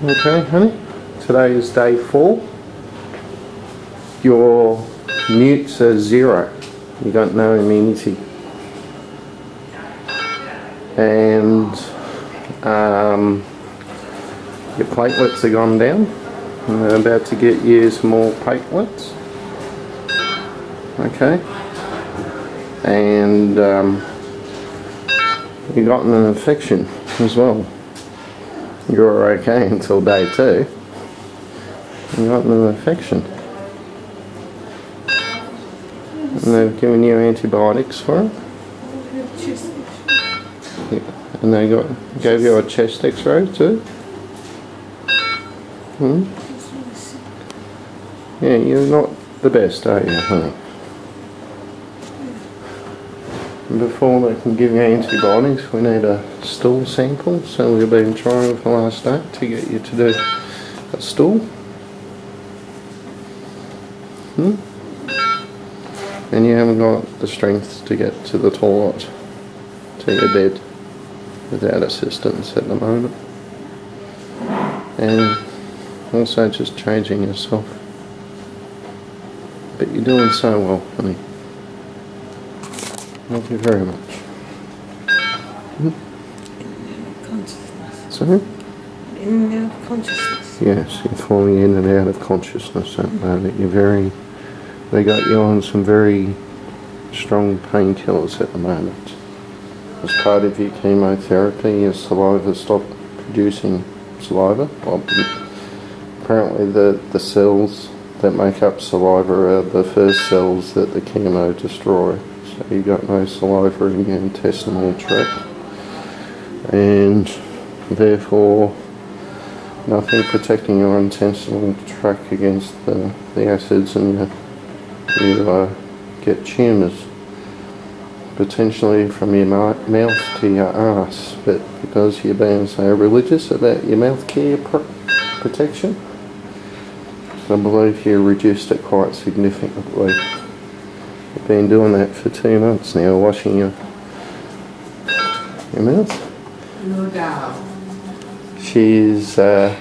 Okay, honey. Today is day 4. Your mutes are 0. You got no immunity. And your platelets are gone down. And they're about to get you some more platelets. Okay. And you got an infection as well. You were okay until day 2. You got an infection. And they've given you antibiotics for it. Yeah. And they gave you a chest x-ray too. Yeah, you're not the best, are you, honey? And before they can give you antibiotics, we need a stool sample. So we've been trying for the last day to get you to do a stool. And you haven't got the strength to get to the toilet, to your bed, without assistance at the moment. And also just changing yourself. But you're doing so well, honey. Thank you very much. Consciousness. Sorry? In and out of consciousness. Yes, you're falling in and out of consciousness at the moment. They got you on some very strong painkillers at the moment. As part of your chemotherapy, your saliva stopped producing saliva. Well, apparently the cells that make up saliva are the first cells that the chemo destroy. So you got no saliva in your intestinal tract. And therefore nothing protecting your intestinal tract against the acids, and you get tumours potentially from your mouth to your arse. But because you're being so religious about your mouth care protection, I believe you reduced it quite significantly. You've been doing that for 2 months now, washing your mouth. No doubt. She's we're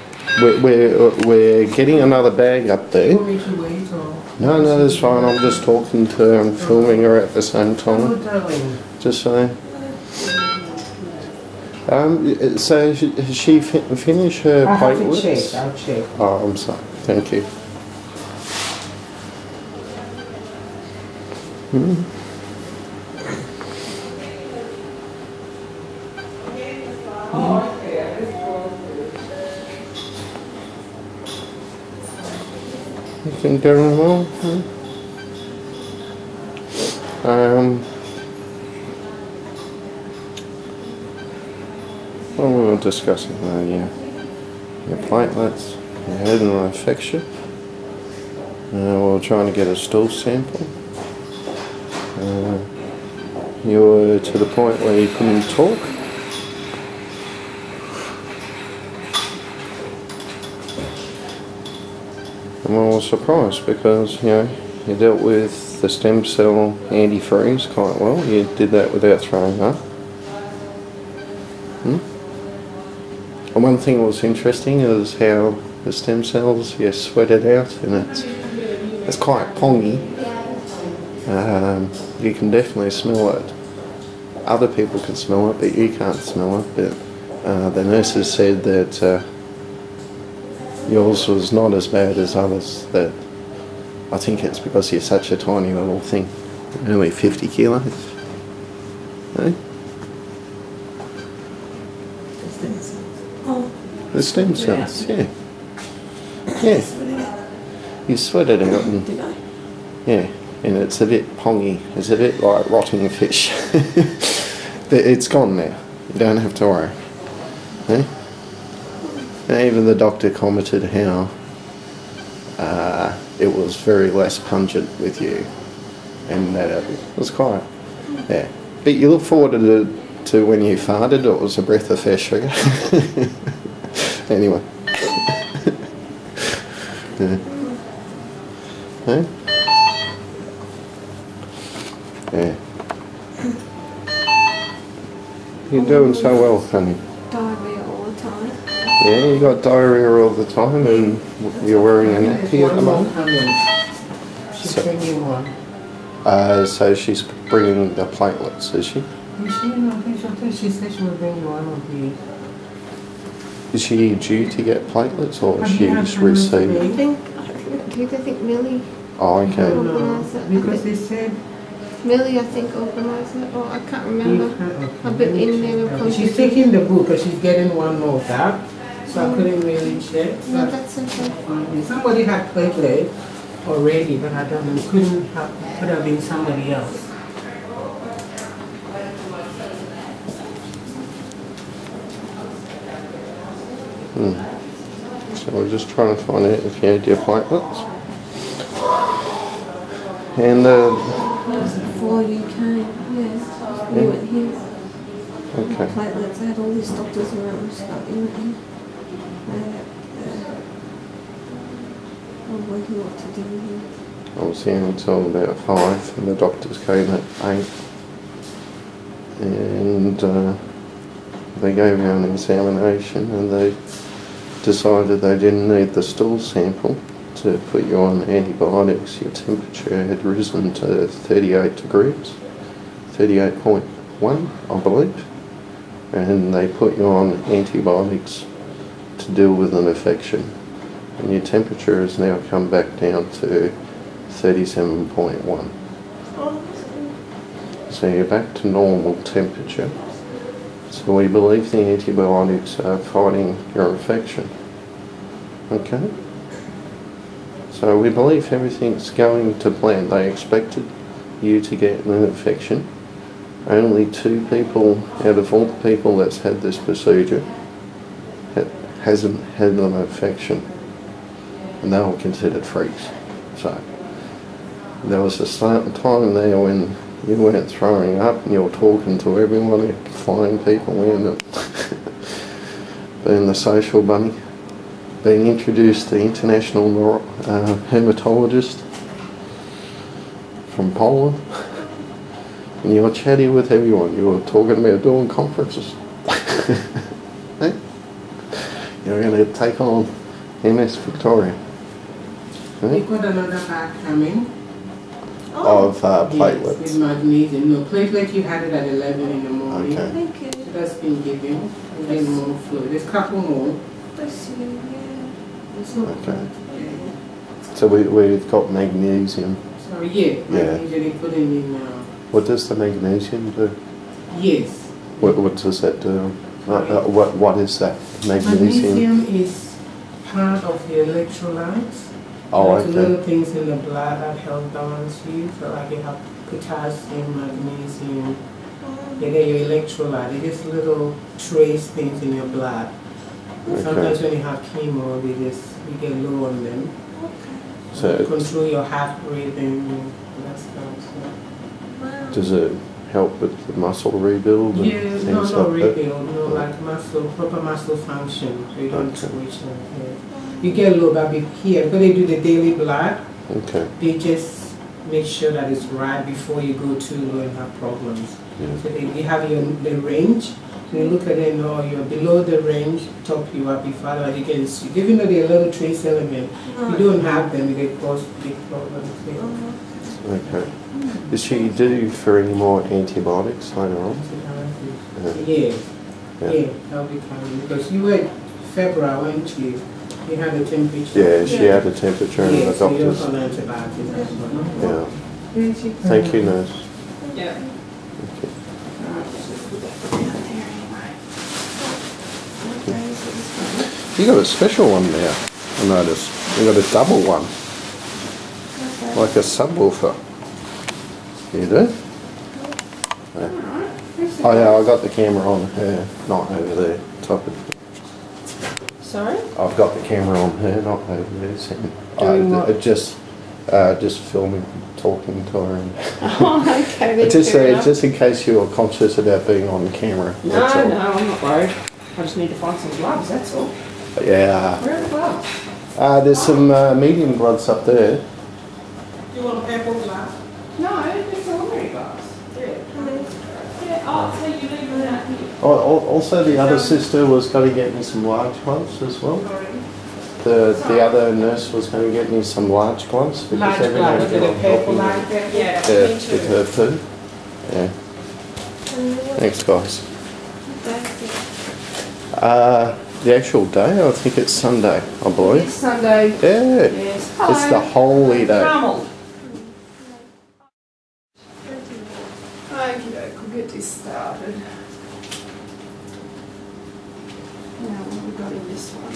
getting another bag up there. Want me to wait or? No, that's fine. I'm just talking to her and filming her at the same time. Oh, darling. Just saying. So has she finished her I platelets? haven't checked. I'll check. Oh, I'm sorry. Thank you. Everything going well? Well, we were discussing your platelets. You had an infection. We were trying to get a stool sample. You were to the point where you couldn't talk. And I was surprised because, you dealt with the stem cell antifreeze quite well. You did that without throwing up. And one thing that was interesting is how the stem cells, you sweat it out, and it's quite pongy. You can definitely smell it. Other people can smell it, but you can't smell it. But the nurses said that yours was not as bad as others. That I think it's because you're such a tiny little thing, only 50 kilos. Eh? The stem cells, yeah. You sweat it out, and yeah, and it's a bit pongy. It's a bit like rotting fish. But it's gone now. You don't have to worry. Eh? And even the doctor commented how it was very less pungent with you, and that it was quite, yeah. But you look forward to when you farted, it was a breath of fresh sugar. Anyway. Yeah. Eh? Yeah. You're doing so well, honey. Diarrhea all the time. Yeah, you got diarrhea all the time and you're wearing a nappy at the moment. She's bringing one. So she's bringing the platelets, is she? Is she? No, I think she said she would bring one of these. Is she due to get platelets or Have you had she's time received? I think Millie Oh, okay. No, because they said Millie, I think, organised it, or I can't remember. I've been in there with she's taking the book because she's getting one more tab, so I couldn't really check. No, that's okay. Somebody had platelet already, but I don't know. Could have been somebody else. So we're just trying to find out if you had your platelets. And Before you came, yeah. We went here. okay. Platelets, I had all these doctors around and stuff. We went here. I'm working what to do here. I was here until about 5 and the doctors came at 8. And they gave you an examination and they decided they didn't need the stool sample to put you on antibiotics. Your temperature had risen to 38 degrees, 38.1 I believe, and they put you on antibiotics to deal with an infection, and your temperature has now come back down to 37.1. So you're back to normal temperature. So we believe the antibiotics are fighting your infection. Okay? So we believe everything's going to plan. They expected you to get an infection. Only 2 people out of all the people that's had this procedure hasn't had an infection. And they were considered freaks. So there was a certain time there when you weren't throwing up and you were talking to everyone, flying people in and being the social bunny, being introduced to international hematologist from Poland, and you were chatty with everyone. You were talking about doing conferences. Hey? You're going to take on MS Victoria. Hey? We got another bag coming. Of platelets. Yes, with magnesium. No, platelet you had it at 11 in the morning. Okay. Thank you. So that's been given. And then more fluid. There's a couple more. Bless you, yeah. It's not Okay. bad. Yeah. So we've got magnesium. So yeah, magnesium they put in now. What does the magnesium do? Yes. What does that do? What is that? Magnesium? Magnesium is part of the electrolytes. Oh, Like okay. little things in the blood that help balance you. So like you have potassium, magnesium. They get your electrolyte. They're just little trace things in your blood. Okay. Sometimes when you have chemo, you get low on them. So Control your heart rate and that stuff. Wow. does it help with the muscle rebuild and Yeah, things no, like not that? rebuild, no, like proper muscle function. So you don't Okay. switch them. Yeah. You get low, but here, because they do the daily blood, Okay. they just make sure that it's right before you go too low and have problems. Yeah. So they have the range. So you look at it, no, you're below the range, top you up, if otherwise you can see. Even though they're a little trace element, you don't have them, they cause big problems. Yeah. Okay. Is she due for any more antibiotics later on? Yeah, Yeah. yeah, that'll be coming. Because you were February, weren't you? You had a temperature. Yeah, she had a temperature and Yeah, the so you're doctors. on antibiotics. Yeah. Thank you, nurse. Yeah. Okay. You got a special one there, I noticed. You got a double one, like a subwoofer. You do? Yeah. Oh yeah, I got the camera on her, not over there. Top of. Sorry? I've got the camera on her, not over there. So, Doing what? just filming, talking to her. And Oh, okay. Then fair enough. just in case you were conscious about being on camera. No, that's all. no, I'm not worried. I just need to find some gloves, that's all. Yeah. Where are the gloves? There's some medium gloves up there. Do you want a purple glass? No, it's ordinary gloves. Yeah. Yeah, oh, so you leave them out here. Also, the other sister was going to get me some large gloves as well. The other nurse was going to get me some large gloves because Large every now and gloves, again the I'm purple helping like that. Yeah, her, me with too. her food. Yeah. Thanks, guys. The actual day, I think it's Sunday, I believe. It's Sunday. Yeah. Yes. It's the holy day. Carmel. Okay, we'll get this started. Now, what have we got in this one?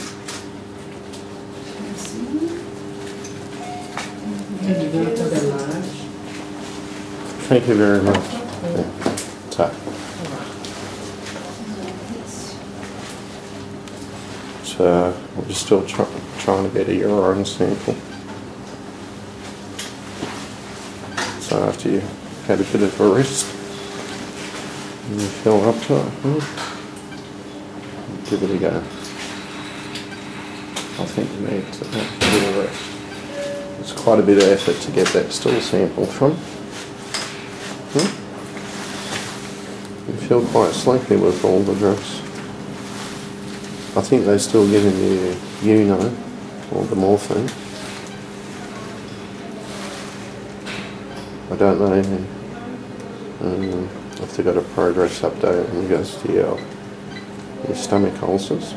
And you're going to put a large. Thank you very much. Yeah. So. So we're still trying to get a urine sample. So after you had a bit of a rest, and you feel up to it, give it a go. I think you need to have a bit of rest. It's quite a bit of effort to get that stool sample from. You feel quite sleepy with all the drugs. I think they're still giving you or the morphine. I don't know if they've got a progress update in regards to your stomach ulcers.